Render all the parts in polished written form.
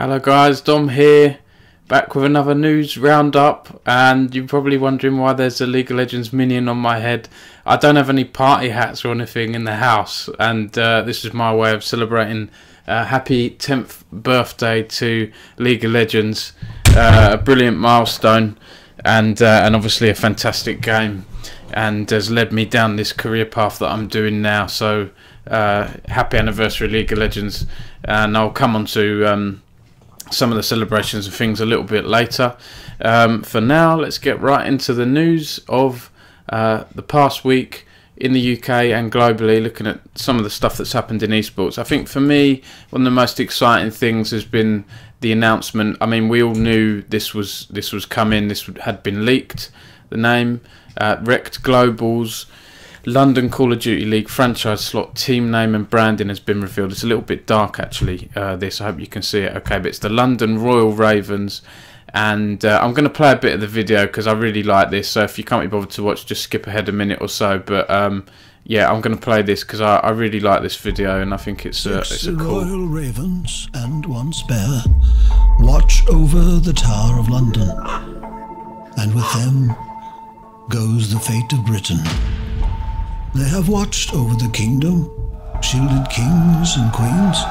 Hello guys, Dom here, back with another news roundup, and you're probably wondering why there's a League of Legends minion on my head. I don't have any party hats or anything in the house, and this is my way of celebrating happy 10th birthday to League of Legends. A brilliant milestone, and obviously a fantastic game, and has led me down this career path that I'm doing now. So happy anniversary League of Legends, and I'll come on to some of the celebrations and things a little bit later. For now, let's get right into the news of the past week in the UK and globally, looking at some of the stuff that's happened in esports. I think for me, one of the most exciting things has been the announcement. I mean, we all knew this was coming. This had been leaked. The name, Rect Global's London Call of Duty League franchise slot, team name and branding has been revealed. It's a little bit dark actually, this. I hope you can see it okay, but it's the London Royal Ravens, and I'm going to play a bit of the video because I really like this, so if you can't be bothered to watch, just skip ahead a minute or so, but yeah, I'm going to play this because I really like this video, and I think it's a cool... Royal Ravens and one spare watch over the Tower of London, and with them goes the fate of Britain. They have watched over the kingdom, shielded kings and queens.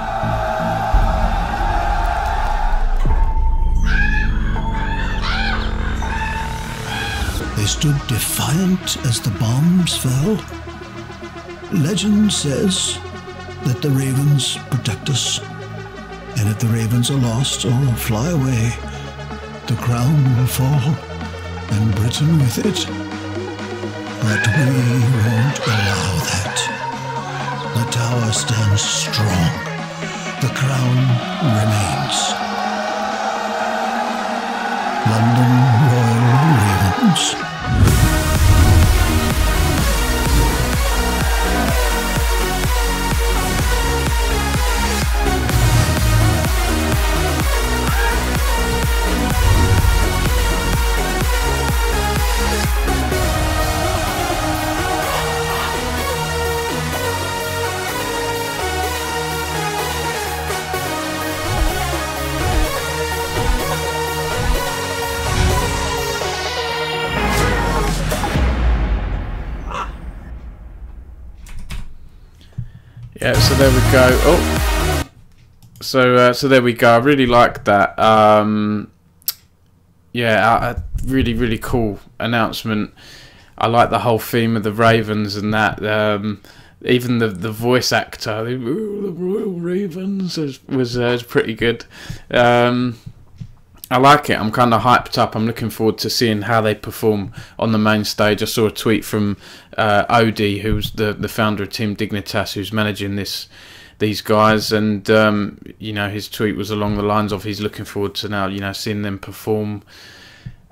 They stood defiant as the bombs fell. Legend says that the ravens protect us, and if the ravens are lost or fly away, the crown will fall, and Britain with it. But we won't allow that. The tower stands strong. The crown remains. London Royal Ravens. Yeah, so there we go. Oh, so there we go. I really like that. Yeah, a really cool announcement. I like the whole theme of the Ravens and that. Even the voice actor, the Royal Ravens, was pretty good. I like it. I'm kind of hyped up. I'm looking forward to seeing how they perform on the main stage. I saw a tweet from Odie, who's the founder of Team Dignitas, who's managing these guys, and you know, his tweet was along the lines of he's looking forward to now, you know, seeing them perform,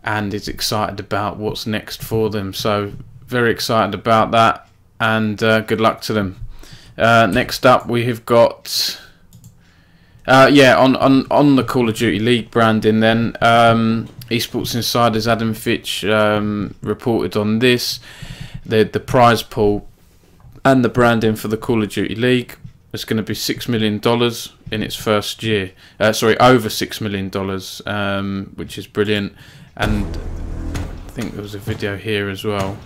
and is excited about what's next for them. So very excited about that, and good luck to them. Next up, we have got. Yeah, on the Call of Duty League branding then, Esports Insider's Adam Fitch reported on this. The prize pool and the branding for the Call of Duty League is going to be $6 million in its first year. Sorry, over $6 million, which is brilliant. And I think there was a video here as well.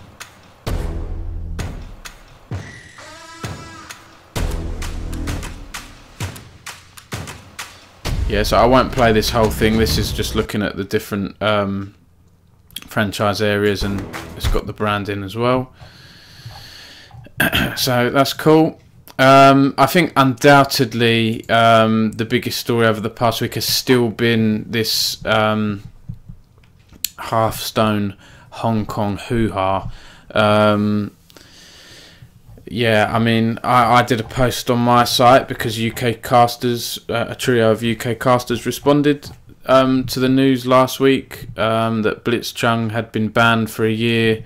Yeah, so I won't play this whole thing. This is just looking at the different franchise areas, and it's got the branding as well. So that's cool. I think undoubtedly the biggest story over the past week has still been this Hearthstone Hong Kong hoo-ha. Yeah, I mean, I did a post on my site because UK casters, a trio of UK casters responded to the news last week that Blitzchung had been banned for a year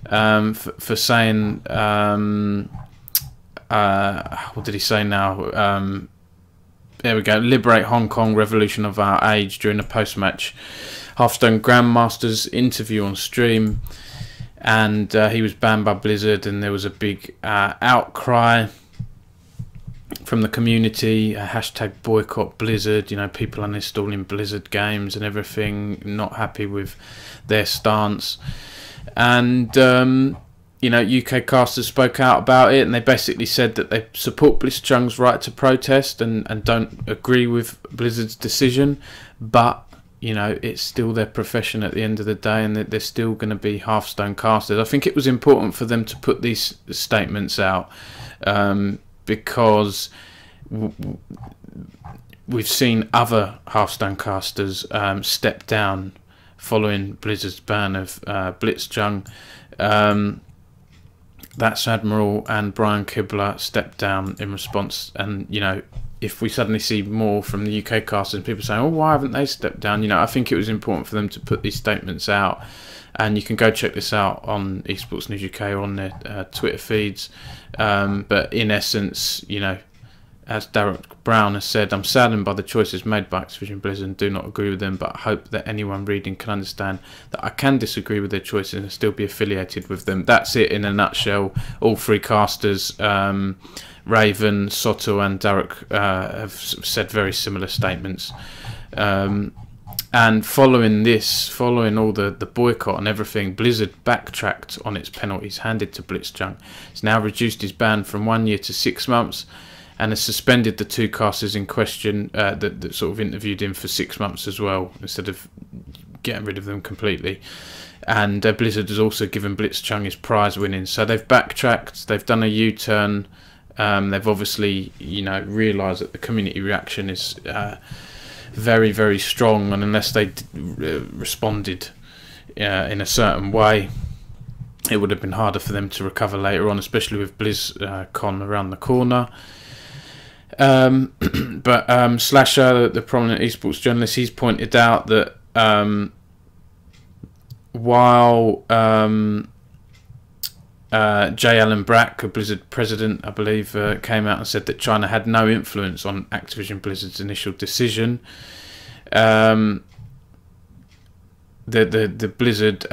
for saying, what did he say now? There we go, liberate Hong Kong, revolution of our age, during a post-match Hearthstone Grandmasters interview on stream. And he was banned by Blizzard, and there was a big outcry from the community, hashtag boycott Blizzard, you know, people uninstalling Blizzard games and everything, not happy with their stance. And you know, UK casters spoke out about it, and they basically said that they support Blitzchung's right to protest and don't agree with Blizzard's decision, but you know, it's still their profession at the end of the day, and that they're still going to be Hearthstone casters. I think it was important for them to put these statements out, because we've seen other Hearthstone casters step down following Blizzard's ban of Blitzchung. That's Admiral and Brian Kibler stepped down in response, and you know, if we suddenly see more from the UK casters and people saying, oh, why haven't they stepped down, you know, I think it was important for them to put these statements out. And you can go check this out on Esports News UK or on their Twitter feeds. But in essence, you know, as Derek Brown has said, I'm saddened by the choices made by Activision Blizzard and do not agree with them, but I hope that anyone reading can understand that I can disagree with their choices and still be affiliated with them. That's it in a nutshell. All three casters, Raven, Soto and Derek, have said very similar statements. And following this, following all the boycott and everything, Blizzard backtracked on its penalties handed to Blitzchung. It's now reduced his ban from 1 year to 6 months, and has suspended the two casters in question that sort of interviewed him for 6 months as well, instead of getting rid of them completely. And Blizzard has also given Blitzchung his prize winnings. So they've backtracked, they've done a U-turn. They've obviously, you know, realised that the community reaction is very, very strong, and unless they responded in a certain way, it would have been harder for them to recover later on, especially with BlizzCon around the corner. But Slasher, the prominent esports journalist, he's pointed out that while J. Allen Brack, a Blizzard president, I believe, came out and said that China had no influence on Activision Blizzard's initial decision, the Blizzard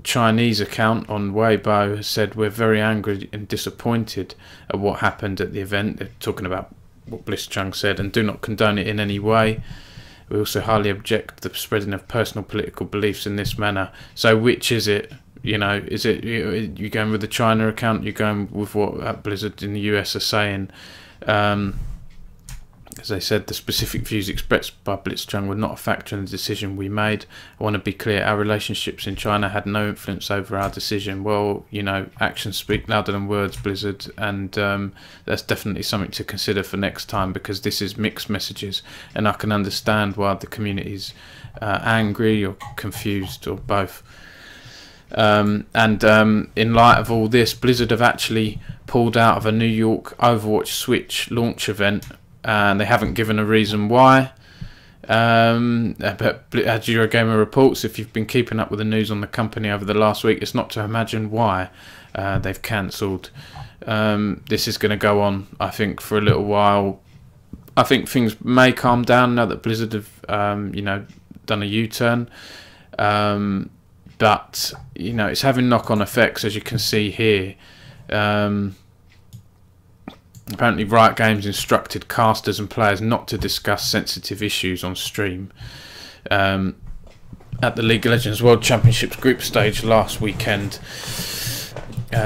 Chinese account on Weibo has said, we're very angry and disappointed at what happened at the event. They're talking about what Blitzchung said and do not condone it in any way. We also highly object to the spreading of personal political beliefs in this manner. So which is it? You know, is it you going with the China account? You're going with what Blizzard in the US are saying? As they said, the specific views expressed by Blitzchung were not a factor in the decision we made. I want to be clear, our relationships in China had no influence over our decision. Well, you know, actions speak louder than words, Blizzard, and that's definitely something to consider for next time, because this is mixed messages, and I can understand why the community's angry or confused or both. In light of all this, Blizzard have actually pulled out of a New York Overwatch Switch launch event, and they haven't given a reason why. But as Eurogamer reports, if you've been keeping up with the news on the company over the last week, it's not to imagine why they've cancelled. This is going to go on, I think, for a little while. I think things may calm down now that Blizzard have, you know, done a U-turn. But, you know, it's having knock-on effects, as you can see here. Apparently Riot Games instructed casters and players not to discuss sensitive issues on stream. At the League of Legends World Championships group stage last weekend,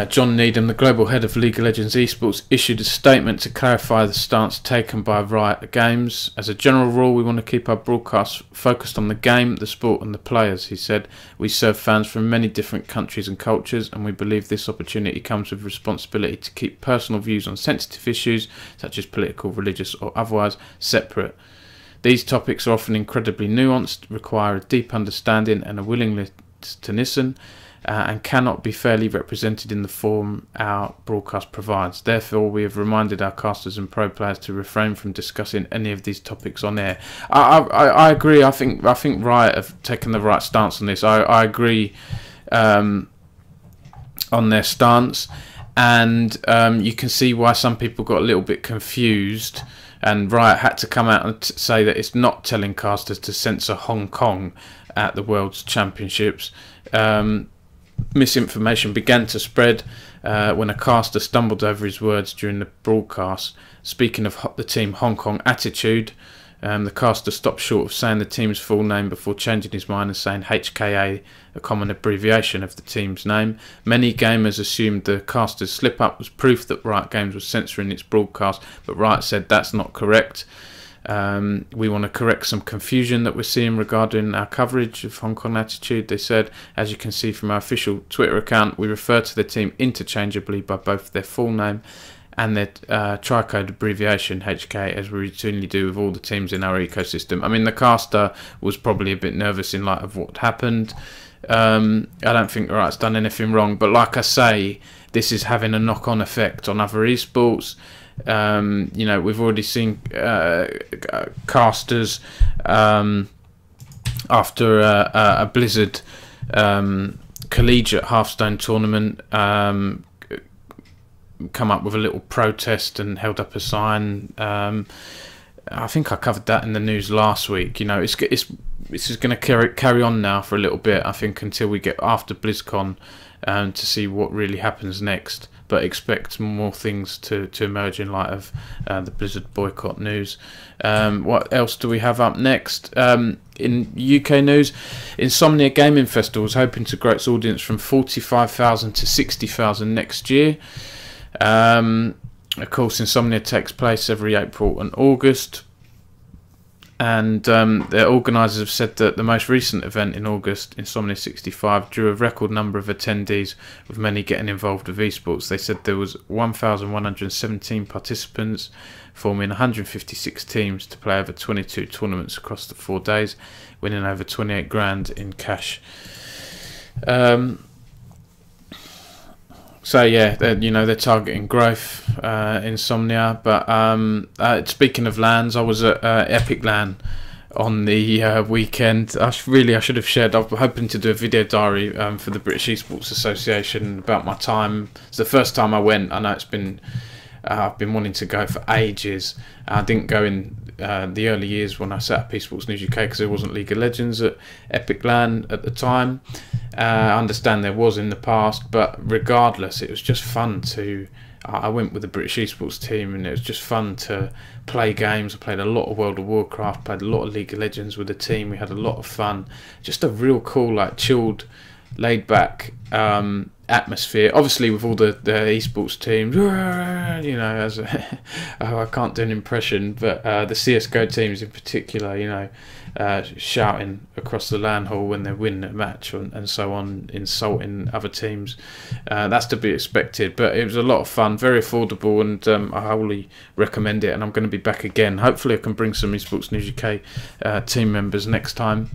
John Needham, the global head of League of Legends Esports, issued a statement to clarify the stance taken by Riot Games. As a general rule, we want to keep our broadcasts focused on the game, the sport and the players, he said. We serve fans from many different countries and cultures, and we believe this opportunity comes with responsibility to keep personal views on sensitive issues, such as political, religious or otherwise, separate. These topics are often incredibly nuanced, require a deep understanding and a willingness to listen, and cannot be fairly represented in the form our broadcast provides. Therefore, we have reminded our casters and pro players to refrain from discussing any of these topics on air. I agree. I think Riot have taken the right stance on this. I agree on their stance, and you can see why some people got a little bit confused. And Riot had to come out and say that it's not telling casters to censor Hong Kong at the World's Championships. misinformation began to spread when a caster stumbled over his words during the broadcast. Speaking of the team Hong Kong Attitude, the caster stopped short of saying the team's full name before changing his mind and saying HKA, a common abbreviation of the team's name. Many gamers assumed the caster's slip-up was proof that Riot Games was censoring its broadcast, but Riot said that's not correct. We want to correct some confusion that we're seeing regarding our coverage of Hong Kong Attitude. They said, as you can see from our official Twitter account, we refer to the team interchangeably by both their full name and their tricode abbreviation HK, as we routinely do with all the teams in our ecosystem. I mean, the caster was probably a bit nervous in light of what happened. I don't think Riot's done anything wrong, but like I say, this is having a knock-on effect on other esports. You know, we've already seen casters after a Blizzard collegiate Hearthstone tournament come up with a little protest and held up a sign. I think I covered that in the news last week. You know, it's just going to carry on now for a little bit, I think, until we get after BlizzCon to see what really happens next. But expect more things to emerge in light of the Blizzard boycott news. What else do we have up next? In UK news, Insomnia Gaming Festival is hoping to grow its audience from 45,000 to 60,000 next year. Of course, Insomnia takes place every April and August. And their organisers have said that the most recent event in August, Insomnia 65, drew a record number of attendees, with many getting involved with esports. They said there was 1,117 participants, forming 156 teams to play over 22 tournaments across the 4 days, winning over 28 grand in cash. So yeah, they're targeting growth, Insomnia. But speaking of LANs, I was at Epic LAN on the weekend. I should have shared. I'm hoping to do a video diary for the British Esports Association about my time. It's the first time I went. I know it's been I've been wanting to go for ages. I didn't go in the early years when I set up Esports News UK because there wasn't League of Legends at Epic LAN at the time. I understand there was in the past, but regardless, it was just fun to... I went with the British Esports team and it was just fun to play games. I played a lot of World of Warcraft, played a lot of League of Legends with the team. We had a lot of fun. Just a real cool, like chilled, laid back atmosphere. Obviously with all the esports teams, you know, as I can't do an impression, but the CSGO teams in particular, you know, shouting across the LAN hall when they win a match and so on, insulting other teams. That's to be expected, but it was a lot of fun, very affordable, and I wholly recommend it. And I'm going to be back again. Hopefully I can bring some Esports News UK team members next time.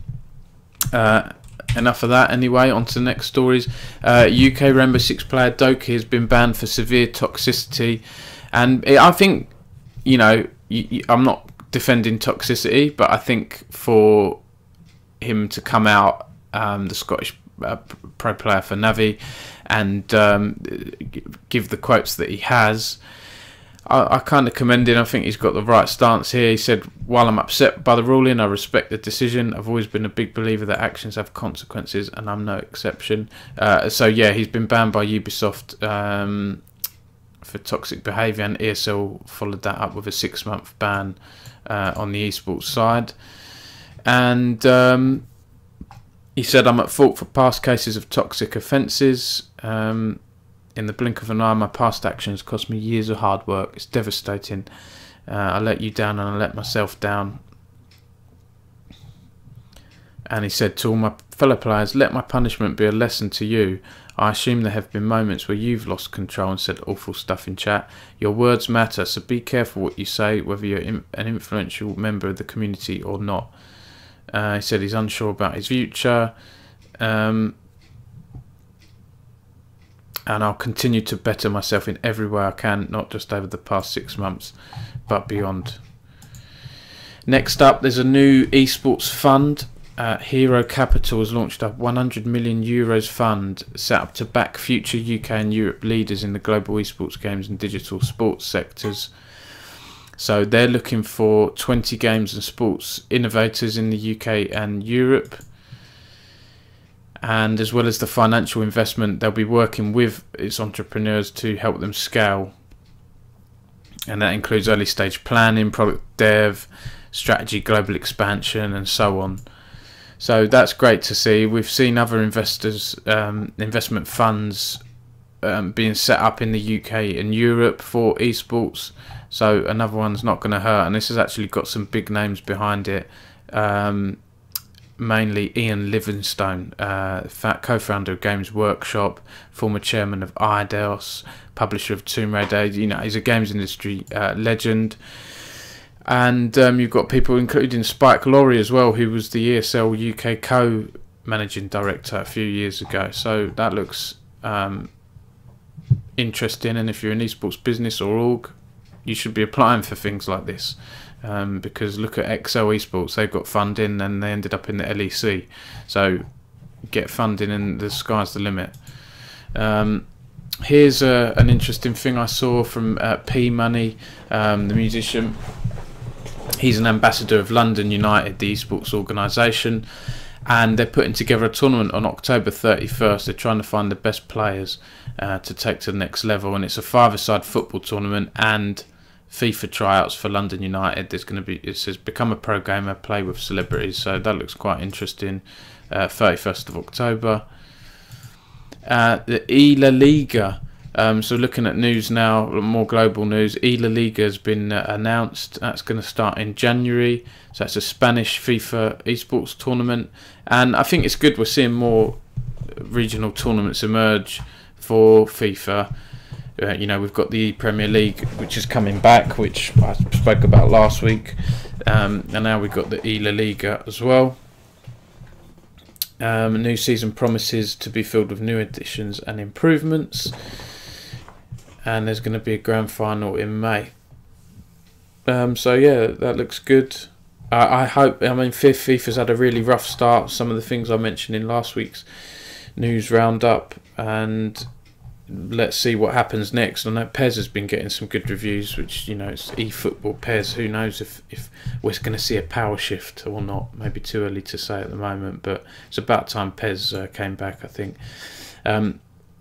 Enough of that anyway, on to the next stories. UK Rainbow Six player Doki has been banned for severe toxicity, and I think, you know, I'm not defending toxicity, but I think for him to come out, the Scottish pro player for Navi, and give the quotes that he has, I kind of commend him. I think he's got the right stance here. He said, while I'm upset by the ruling, I respect the decision. I've always been a big believer that actions have consequences, and I'm no exception. So yeah, he's been banned by Ubisoft for toxic behaviour, and ESL followed that up with a 6-month ban on the esports side. And he said, I'm at fault for past cases of toxic offences. In the blink of an eye, my past actions cost me years of hard work. It's devastating. I let you down and I let myself down. And he said to all my fellow players, let my punishment be a lesson to you. I assume there have been moments where you've lost control and said awful stuff in chat. Your words matter, so be careful what you say, whether you're an influential member of the community or not. He said he's unsure about his future. And I'll continue to better myself in every way I can, not just over the past 6 months, but beyond. Next up, there's a new esports fund. Hero Capital has launched a €100 million fund set up to back future UK and Europe leaders in the global esports games and digital sports sectors. So they're looking for 20 games and sports innovators in the UK and Europe. and as well as the financial investment, they'll be working with its entrepreneurs to help them scale, and that includes early stage planning, product dev, strategy, global expansion, and so on. So that's great to see. We've seen other investors, investment funds being set up in the UK and Europe for esports, so another one's not going to hurt, and this has actually got some big names behind it. Mainly Ian Livingstone, co-founder of Games Workshop, former chairman of Eidos, publisher of Tomb Raider. You know, he's a games industry legend. And you've got people including Spike Lorry as well, who was the ESL UK co-managing director a few years ago. So that looks interesting, and if you're an esports business or org, you should be applying for things like this. Because look at Excel Esports, they've got funding and they ended up in the LEC. So get funding and the sky's the limit. Here's an interesting thing I saw from P Money, the musician. He's an ambassador of London United, the esports organisation, and they're putting together a tournament on October 31st. They're trying to find the best players to take to the next level, and it's a five-a-side football tournament and FIFA tryouts for London United. There's going to be, it says, become a pro gamer, play with celebrities, so that looks quite interesting. 31st of October. The La Liga. So looking at news now, more global news. La Liga has been announced. That's going to start in January. So that's a Spanish FIFA esports tournament, and I think it's good we're seeing more regional tournaments emerge for FIFA. You know, we've got the Premier League, which is coming back, which I spoke about last week, and now we've got the La Liga as well. A new season promises to be filled with new additions and improvements, and there's going to be a grand final in May. So yeah, that looks good. I hope. I mean, FIFA's had a really rough start. Some of the things I mentioned in last week's news roundup, and let's see what happens next. I know PES has been getting some good reviews, which, you know, it's eFootball PES. Who knows if we're going to see a power shift or not. Maybe too early to say at the moment, but it's about time PES came back, I think.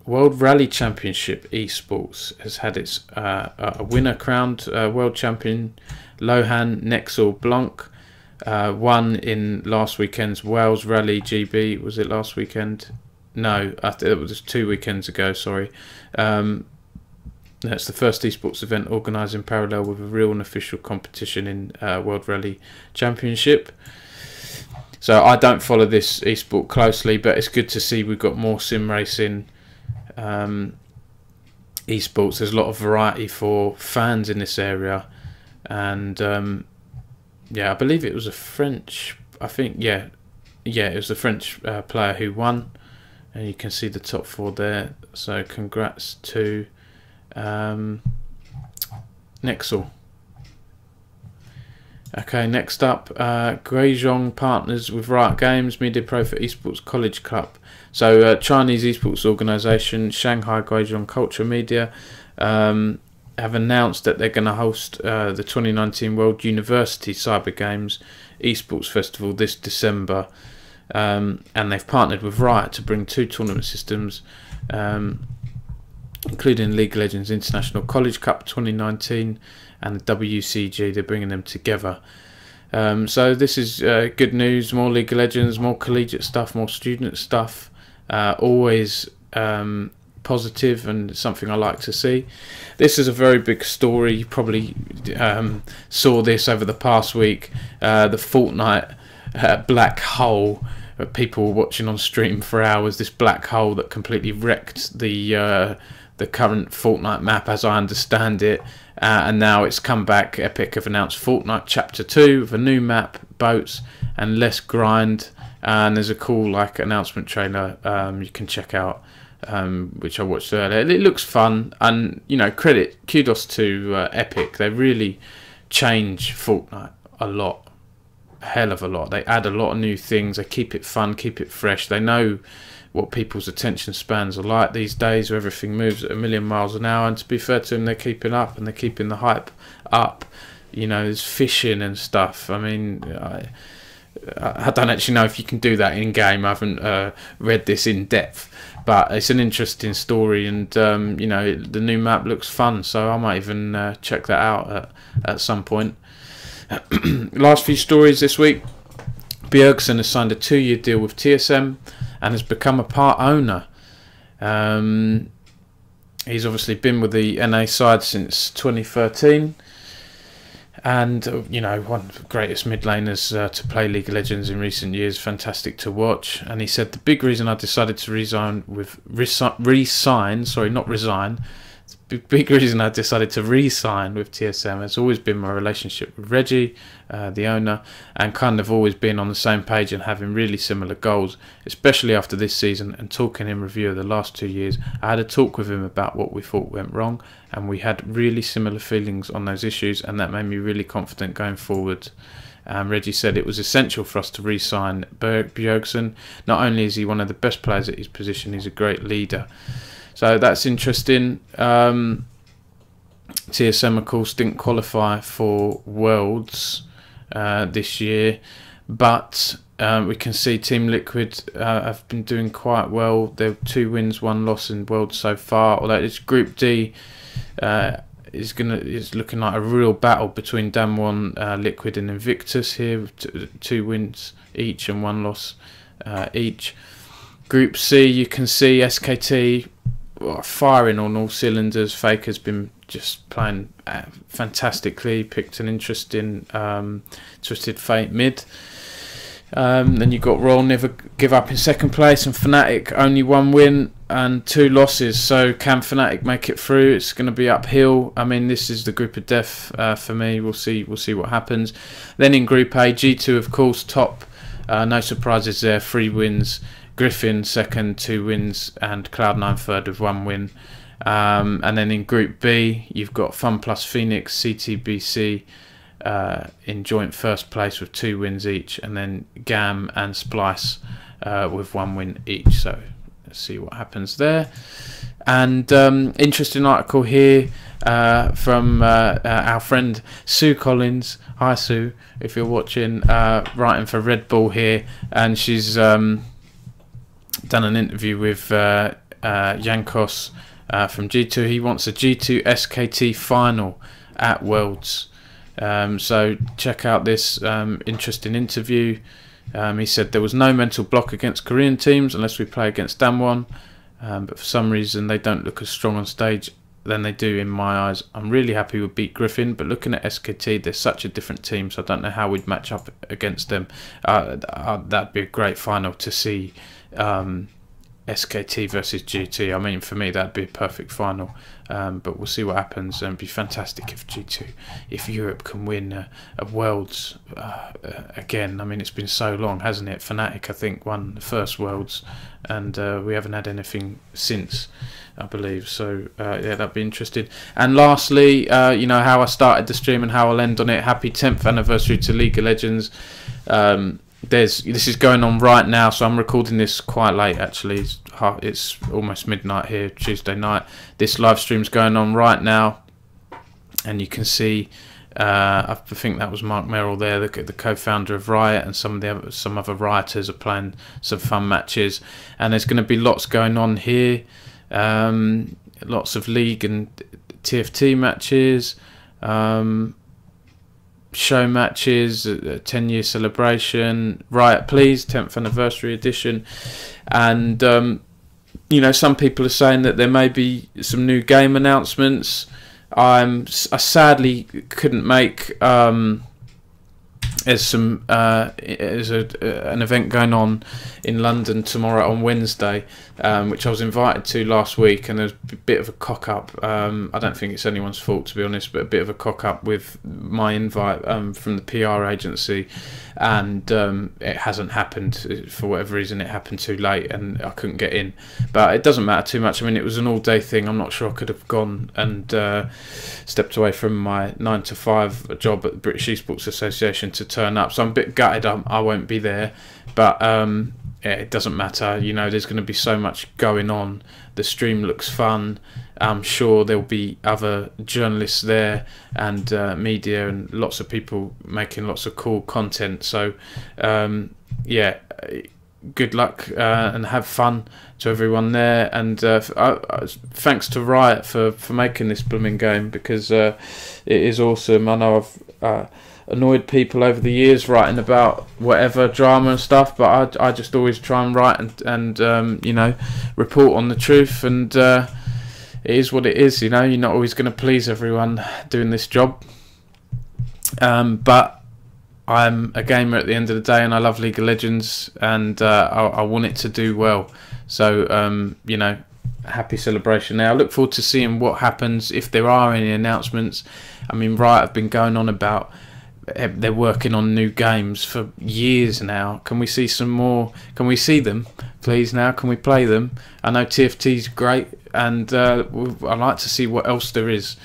World Rally Championship Esports has had its a winner crowned. World Champion Lohan Nexel Blanc won in last weekend's Wales Rally GB. Was it last weekend? No, I think it was 2 weekends ago, sorry. That's the first esports event organised in parallel with a real and official competition in World Rally Championship. So I don't follow this esport closely, but it's good to see we've got more sim racing esports. There's a lot of variety for fans in this area, and yeah, I believe it was a French, I think, yeah, it was a French player who won. And you can see the top 4 there. So congrats to Nexel. Okay, next up, Guizhong partners with Riot Games, Media Pro for Esports College Club. So Chinese esports organisation Shanghai Guizhong Culture Media have announced that they're going to host the 2019 World University Cyber Games Esports Festival this December. And they've partnered with Riot to bring 2 tournament systems, including League of Legends International College Cup 2019 and the WCG. They're bringing them together. So this is good news. More League of Legends, more collegiate stuff, more student stuff. Always positive and something I like to see. This is a very big story. You probably saw this over the past week. The Fortnite black hole. People were watching on stream for hours. This black hole that completely wrecked the current Fortnite map, as I understand it, and now it's come back. Epic have announced Fortnite Chapter 2 with a new map, boats, and less grind. And there's a cool announcement trailer you can check out, which I watched earlier. It looks fun, and you know, kudos to Epic. They really change Fortnite a lot. A hell of a lot. They add a lot of new things. They keep it fun, keep it fresh. They know what people's attention spans are like these days, where everything moves at 1,000,000 miles an hour. And to be fair to them, they're keeping up, and they're keeping the hype up. You know, there's fishing and stuff. I mean, I don't actually know if you can do that in game. I haven't read this in depth, but it's an interesting story, and you know, the new map looks fun, so I might even check that out at some point. Last few stories this week. Bjergsen has signed a 2-year deal with TSM and has become a part owner. He's obviously been with the NA side since 2013, and you know, one of the greatest mid laners to play League of Legends in recent years. Fantastic to watch. And he said the big reason I decided to resign with the big reason I decided to re-sign with TSM has always been my relationship with Reggie, the owner, and kind of always been on the same page and having really similar goals, especially after this season. And talking in review of the last 2 years, I had a talk with him about what we thought went wrong, and we had really similar feelings on those issues, and that made me really confident going forward. Reggie said it was essential for us to re-sign Bjergsen. Not only is he one of the best players at his position, he's a great leader. So that's interesting. TSM, of course, didn't qualify for Worlds this year, but we can see Team Liquid have been doing quite well. There are 2 wins, 1 loss in Worlds so far. Although it's Group D is looking like a real battle between Damwon, Liquid, and Invictus here, with 2 wins each and 1 loss each. Group C, you can see SKT firing on all cylinders. Faker's been just playing fantastically, picked an interesting Twisted Fate mid. Then you've got Royal Never Give Up in 2nd place, and Fnatic only 1 win and 2 losses. So can Fnatic make it through? It's going to be uphill. I mean, this is the group of death for me. We'll see what happens. Then in Group A, G2 of course top. No surprises there. 3 wins. Griffin 2nd, 2 wins, and Cloud9 3rd with 1 win. And then in Group B, you've got Fun Plus Phoenix, CTBC in joint 1st place with 2 wins each, and then Gam and Splice with 1 win each. So let's see what happens there. And interesting article here from our friend Sue Collins. Hi Sue, if you're watching, writing for Red Bull here, and she's done an interview with Jankos from G2. He wants a G2 SKT final at Worlds. So check out this interesting interview. He said there was no mental block against Korean teams unless we play against Damwon, but for some reason they don't look as strong on stage than they do in my eyes. I'm really happy we beat Griffin, but looking at SKT, they're such a different team, so I don't know how we'd match up against them. That'd be a great final to see. SKT versus GT. I mean, for me that'd be a perfect final, but we'll see what happens. And it'd be fantastic if Europe can win a Worlds again. I mean, it's been so long, hasn't it? Fnatic, I think, won the first Worlds, and we haven't had anything since, I believe. So yeah, that'd be interesting. And lastly, you know how I started the stream and how I'll end on it. Happy 10th anniversary to League of Legends. This is going on right now, so I'm recording this quite late actually. It's almost midnight here, Tuesday night. This live stream's going on right now, and you can see I think that was Mark Merrill there, the co-founder of Riot, and some other rioters are playing some fun matches, and there's going to be lots going on here. Lots of League and TFT matches, show matches, a 10-year celebration, Riot Please 10th anniversary edition, and you know, some people are saying that there may be some new game announcements. I sadly couldn't make there's an event going on in London tomorrow on Wednesday, which I was invited to last week, and there's a bit of a cock-up. I don't think it's anyone's fault, to be honest, but a bit of a cock-up with my invite from the PR agency, and it hasn't happened. For whatever reason, it happened too late, and I couldn't get in. But it doesn't matter too much. I mean, it was an all-day thing. I'm not sure I could have gone and stepped away from my 9-to-5 job at the British Esports Association to turn up, so I'm a bit gutted I won't be there. But it doesn't matter. You know, there's going to be so much going on. The stream looks fun. I'm sure there'll be other journalists there and media and lots of people making lots of cool content. So yeah, good luck and have fun to everyone there. And thanks to Riot for making this blooming game, because it is awesome. I know I've annoyed people over the years writing about whatever drama and stuff, but I just always try and write and you know, report on the truth, and it is what it is. You know, you're not always going to please everyone doing this job, but I'm a gamer at the end of the day, and I love League of Legends, and I want it to do well. So you know, happy celebration there. I look forward to seeing what happens, if there are any announcements. I mean, Riot have been going on about they're working on new games for years now. Can we see some more? Can we see them, please, now? Can we play them? I know TFT's great, and I'd like to see what else there is.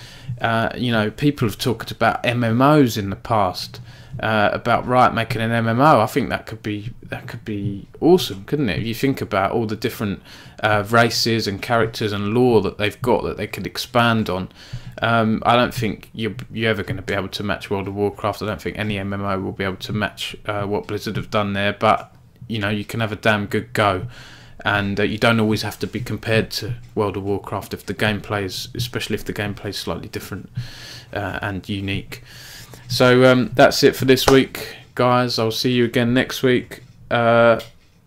You know, people have talked about MMOs in the past, about Riot making an MMO. I think that could be awesome, couldn't it? If you think about all the different races and characters and lore that they've got that they could expand on. I don't think you're ever going to be able to match World of Warcraft. I don't think any MMO will be able to match what Blizzard have done there. But you know, you can have a damn good go, and you don't always have to be compared to World of Warcraft if the gameplay is, especially if the gameplay is slightly different and unique. So that's it for this week, guys. I'll see you again next week.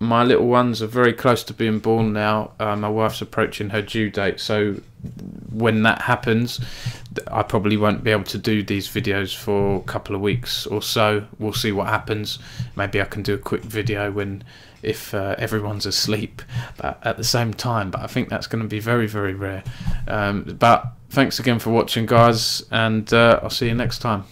My little ones are very close to being born now. My wife's approaching her due date, so when that happens, I probably won't be able to do these videos for a couple of weeks or so. We'll see what happens. Maybe I can do a quick video if everyone's asleep, but at the same time. But I think that's going to be very, very rare. But thanks again for watching, guys, and I'll see you next time.